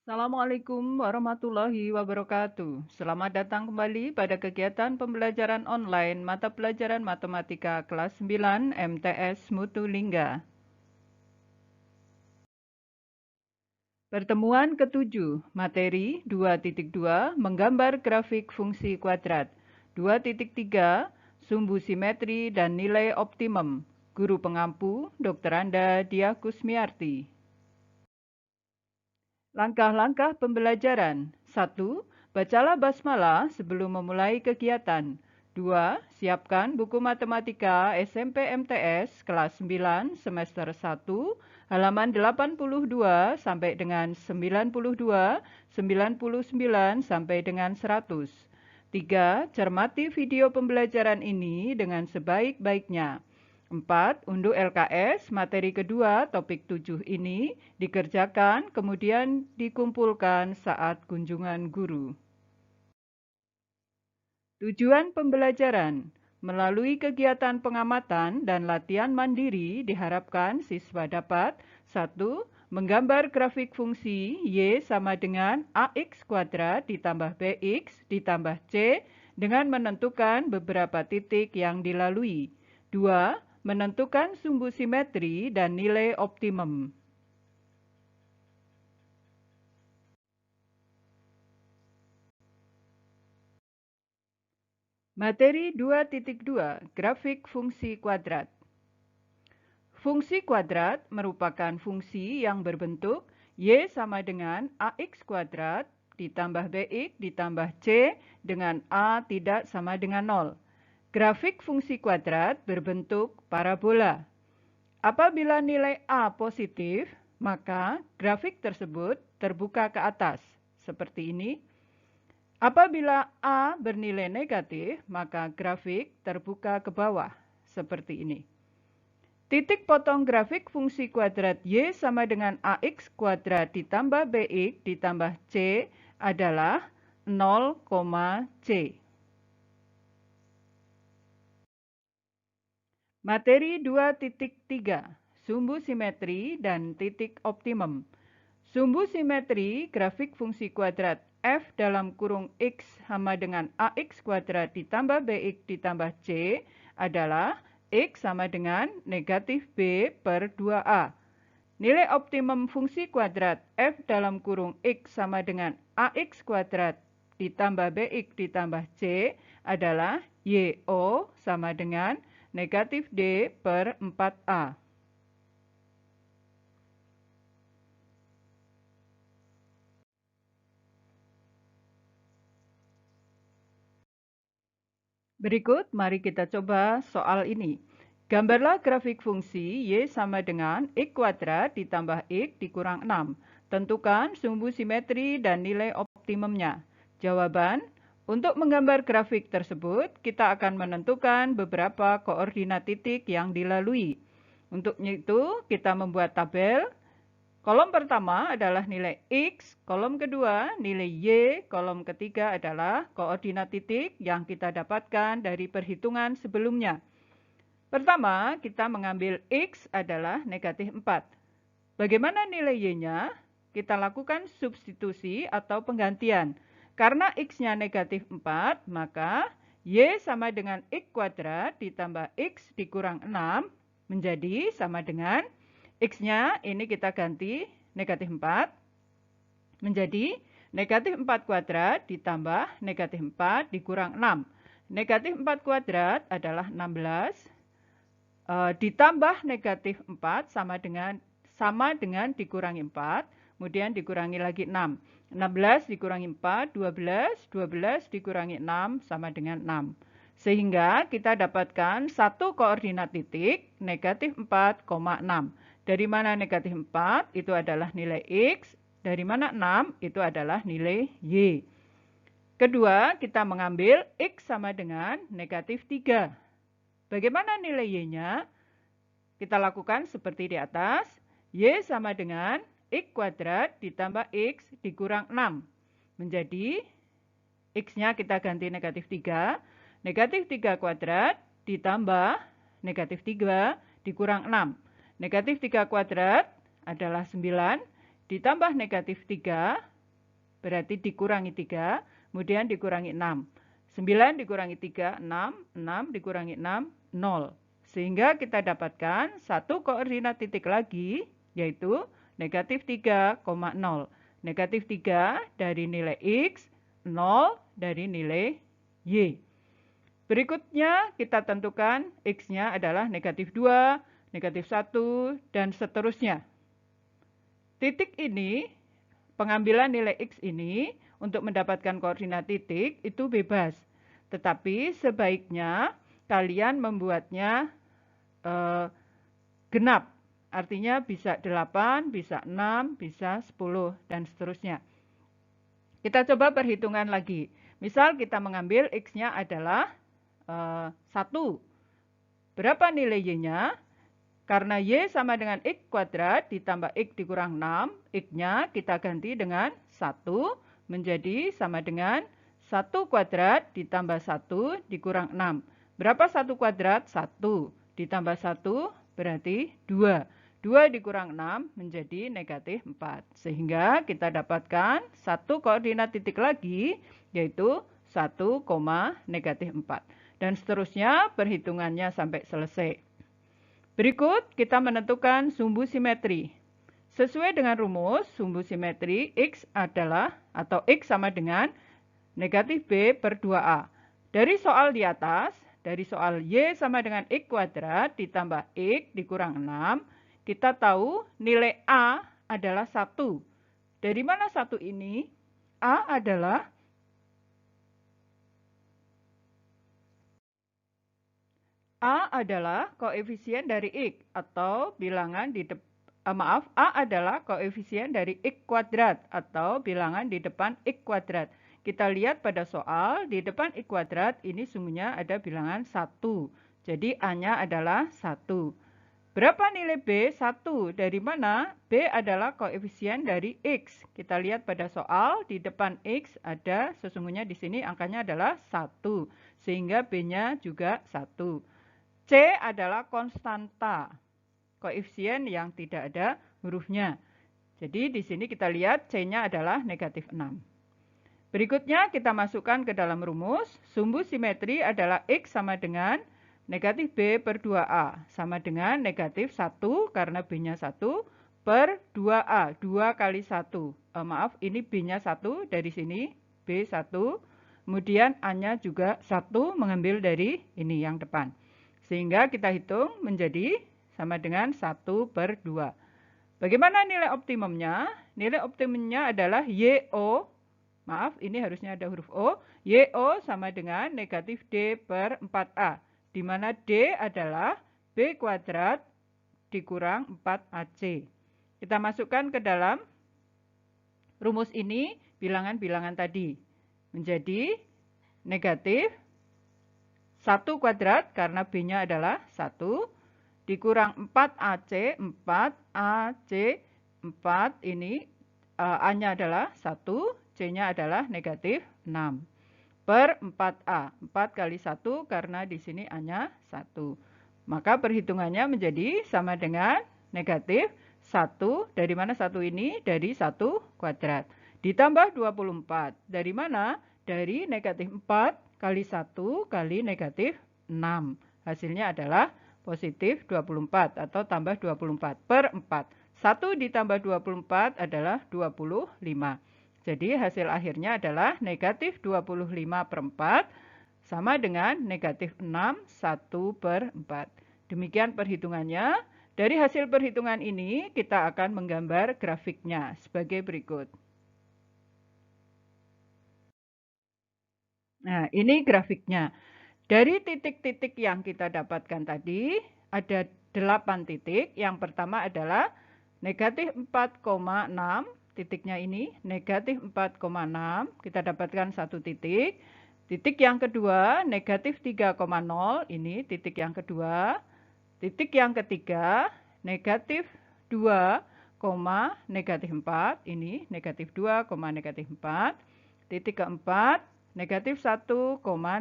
Assalamualaikum warahmatullahi wabarakatuh. Selamat datang kembali pada kegiatan pembelajaran online mata pelajaran matematika kelas 9 MTS Mutu Lingga. Pertemuan ketujuh, materi 2.2 menggambar grafik fungsi kuadrat. 2.3 sumbu simetri dan nilai optimum. Guru pengampu Dr. Anda Dia Kusmiarti. Langkah-langkah pembelajaran. 1. Bacalah basmalah sebelum memulai kegiatan. 2. Siapkan buku matematika SMP MTS kelas 9 semester 1 halaman 82 sampai dengan 92, 99 sampai dengan 100. 3. Cermati video pembelajaran ini dengan sebaik-baiknya. 4. Unduh LKS materi kedua topik 7 ini dikerjakan kemudian dikumpulkan saat kunjungan guru. Tujuan pembelajaran. Melalui kegiatan pengamatan dan latihan mandiri diharapkan siswa dapat 1. Menggambar grafik fungsi Y sama dengan AX kuadrat ditambah BX ditambah C dengan menentukan beberapa titik yang dilalui. 2. Menentukan sumbu simetri dan nilai optimum. Materi 2.2 Grafik fungsi kuadrat. Fungsi kuadrat merupakan fungsi yang berbentuk Y sama dengan AX kuadrat ditambah BX ditambah C dengan A tidak sama dengan 0. Grafik fungsi kuadrat berbentuk parabola. Apabila nilai A positif, maka grafik tersebut terbuka ke atas, seperti ini. Apabila A bernilai negatif, maka grafik terbuka ke bawah, seperti ini. Titik potong grafik fungsi kuadrat Y sama dengan AX kuadrat ditambah BX ditambah C adalah 0, C. Materi 2.3 Sumbu simetri dan titik optimum. Sumbu simetri grafik fungsi kuadrat f dalam kurung x sama dengan ax kuadrat ditambah bx ditambah c adalah x sama dengan negatif b per 2a. Nilai optimum fungsi kuadrat f dalam kurung x sama dengan ax kuadrat ditambah bx ditambah c adalah yo sama dengan negatif D per 4A. Berikut, mari kita coba soal ini. Gambarlah grafik fungsi Y sama dengan X kuadrat ditambah X dikurang 6. Tentukan sumbu simetri dan nilai optimumnya. Jawaban, untuk menggambar grafik tersebut, kita akan menentukan beberapa koordinat titik yang dilalui. Untuk itu, kita membuat tabel. Kolom pertama adalah nilai X, kolom kedua nilai Y, kolom ketiga adalah koordinat titik yang kita dapatkan dari perhitungan sebelumnya. Pertama, kita mengambil X adalah negatif 4. Bagaimana nilai Y-nya? Kita lakukan substitusi atau penggantian. Karena X-nya negatif 4, maka Y sama dengan X kuadrat ditambah X dikurang 6 menjadi sama dengan X-nya ini kita ganti negatif 4 menjadi negatif 4 kuadrat ditambah negatif 4 dikurang 6. Negatif 4 kuadrat adalah 16 ditambah negatif 4 sama dengan dikurangi 4, kemudian dikurangi lagi 6. 16 dikurangi 4, 12, 12 dikurangi 6 sama dengan 6. Sehingga kita dapatkan satu koordinat titik negatif 4,6. Dari mana negatif 4? Itu adalah nilai X. Dari mana 6? Itu adalah nilai Y. Kedua, kita mengambil X sama dengan negatif 3. Bagaimana nilai Y-nya? Kita lakukan seperti di atas. Y sama dengan X kuadrat ditambah X dikurang 6. Menjadi X-nya kita ganti negatif 3. Negatif 3 kuadrat ditambah negatif 3 dikurang 6. Negatif 3 kuadrat adalah 9. Ditambah negatif 3 berarti dikurangi 3, kemudian dikurangi 6. 9 dikurangi 3, 6 dikurangi 6, 0. Sehingga kita dapatkan satu koordinat titik lagi, yaitu negatif 3,0. Negatif 3 dari nilai X, 0 dari nilai Y. Berikutnya kita tentukan X-nya adalah negatif 2, negatif 1, dan seterusnya. Titik ini, pengambilan nilai X ini untuk mendapatkan koordinat titik itu bebas. Tetapi sebaiknya kalian membuatnya genap. Artinya bisa 8, bisa 6, bisa 10, dan seterusnya. Kita coba perhitungan lagi. Misal kita mengambil X-nya adalah 1. Berapa nilai Y-nya? Karena Y sama dengan X kuadrat ditambah X dikurang 6, X-nya kita ganti dengan 1 menjadi sama dengan 1 kuadrat ditambah 1 dikurang 6. Berapa 1 kuadrat? 1. Ditambah 1 berarti 2. 2 dikurang 6 menjadi negatif 4. Sehingga kita dapatkan satu koordinat titik lagi, yaitu 1, negatif 4. Dan seterusnya perhitungannya sampai selesai. Berikut kita menentukan sumbu simetri. Sesuai dengan rumus sumbu simetri X adalah atau X sama dengan negatif B per 2A. Dari soal di atas, dari soal Y sama dengan X kuadrat ditambah X dikurang 6, kita tahu nilai A adalah 1. Dari mana 1 ini? A adalah koefisien dari X atau bilangan di A adalah koefisien dari X kuadrat atau bilangan di depan X kuadrat. Kita lihat pada soal, di depan X kuadrat ini sungguhnya ada bilangan 1. Jadi A-nya adalah 1. Berapa nilai B? 1. Dari mana? B adalah koefisien dari X. Kita lihat pada soal, di depan X ada sesungguhnya di sini angkanya adalah 1. Sehingga B-nya juga 1. C adalah konstanta, koefisien yang tidak ada hurufnya. Jadi di sini kita lihat C-nya adalah negatif 6. Berikutnya kita masukkan ke dalam rumus. Sumbu simetri adalah X sama dengan negatif B per 2A. Sama dengan negatif 1 karena B-nya 1 per 2A. 2 kali 1. Ini B-nya 1 dari sini. B1. Kemudian A-nya juga 1 mengambil dari ini yang depan. Sehingga kita hitung menjadi sama dengan 1 per 2. Bagaimana nilai optimumnya? Nilai optimumnya adalah YO. Ini harusnya ada huruf O. YO sama dengan negatif D per 4A. Di mana D adalah B kuadrat dikurang 4AC. Kita masukkan ke dalam rumus ini bilangan-bilangan tadi. Menjadi negatif 1 kuadrat karena B-nya adalah 1, dikurang 4AC, 4AC, 4 ini A-nya adalah 1, C-nya adalah negatif 6, per 4A. 4 kali 1 karena di sini A-nya 1. Maka perhitungannya menjadi sama dengan negatif 1, dari mana 1 ini? Dari 1 kuadrat. Ditambah 24, dari mana? Dari negatif 4 kali 1 kali negatif 6. Hasilnya adalah positif 24 atau tambah 24 per 4. 1 ditambah 24 adalah 25. Jadi hasil akhirnya adalah negatif 25 per 4 sama dengan negatif 6, 1 per 4. Demikian perhitungannya. Dari hasil perhitungan ini kita akan menggambar grafiknya sebagai berikut. Nah, ini grafiknya. Dari titik-titik yang kita dapatkan tadi, ada 8 titik. Yang pertama adalah negatif 4,6, titiknya ini, negatif 4,6, kita dapatkan satu titik. Titik yang kedua, negatif 3,0, ini titik yang kedua. Titik yang ketiga, negatif 2, negatif 4, ini negatif 2, negatif 4. Titik keempat, negatif 1,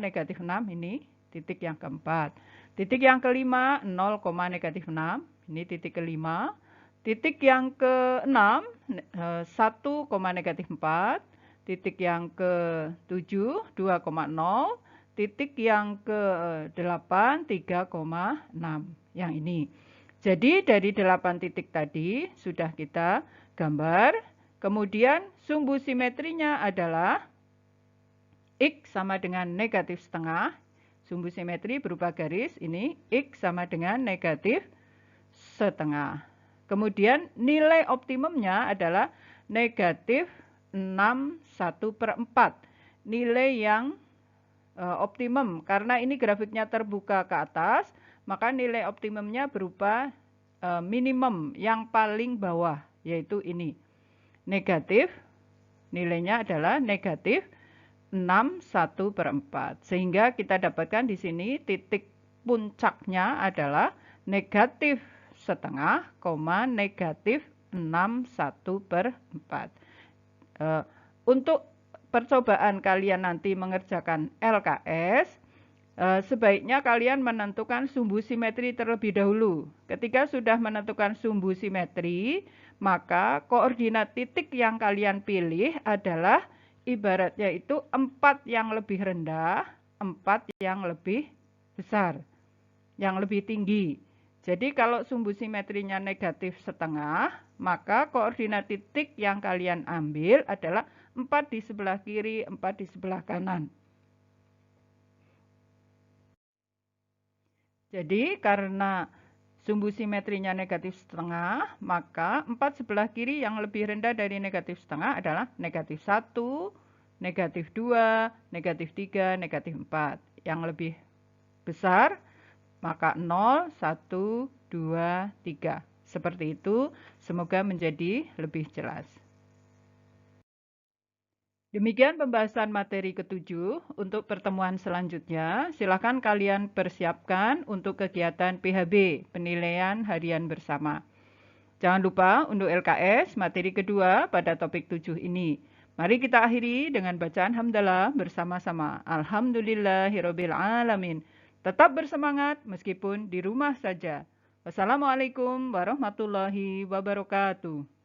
negatif 6, ini titik yang keempat. Titik yang kelima, 0, negatif 6, ini titik kelima. Titik yang keenam, 1, negatif 4. titik yang ke-7 2,0, titik yang ke-8 3,6 yang ini. Jadi dari 8 titik tadi sudah kita gambar. Kemudian sumbu simetrinya adalah X sama dengan negatif setengah. Sumbu simetri berupa garis ini, X sama dengan negatif setengah. Kemudian nilai optimumnya adalah negatif 6/1/4. Nilai yang optimum, karena ini grafiknya terbuka ke atas, maka nilai optimumnya berupa minimum yang paling bawah, yaitu ini. Negatif, nilainya adalah negatif 6/1/4. Sehingga kita dapatkan di sini titik puncaknya adalah negatif setengah, negatif 6/1/4. Untuk percobaan kalian nanti mengerjakan LKS, sebaiknya kalian menentukan sumbu simetri terlebih dahulu. Ketika sudah menentukan sumbu simetri, maka koordinat titik yang kalian pilih adalah ibaratnya itu 4 yang lebih rendah, 4 yang lebih besar, yang lebih tinggi. Jadi kalau sumbu simetrinya negatif setengah, maka koordinat titik yang kalian ambil adalah 4 di sebelah kiri, 4 di sebelah kanan. Jadi karena sumbu simetrinya negatif setengah, maka 4 sebelah kiri yang lebih rendah dari negatif setengah adalah negatif 1, negatif 2, negatif 3, negatif 4. Yang lebih besar, maka 0, 1, 2, 3. Seperti itu, semoga menjadi lebih jelas. Demikian pembahasan materi ke-7. Untuk pertemuan selanjutnya, silakan kalian persiapkan untuk kegiatan PHB, penilaian harian bersama. Jangan lupa untuk LKS materi kedua pada topik 7 ini. Mari kita akhiri dengan bacaan hamdalah bersama-sama. Alhamdulillahirabbil alamin. Tetap bersemangat meskipun di rumah saja. Wassalamualaikum warahmatullahi wabarakatuh.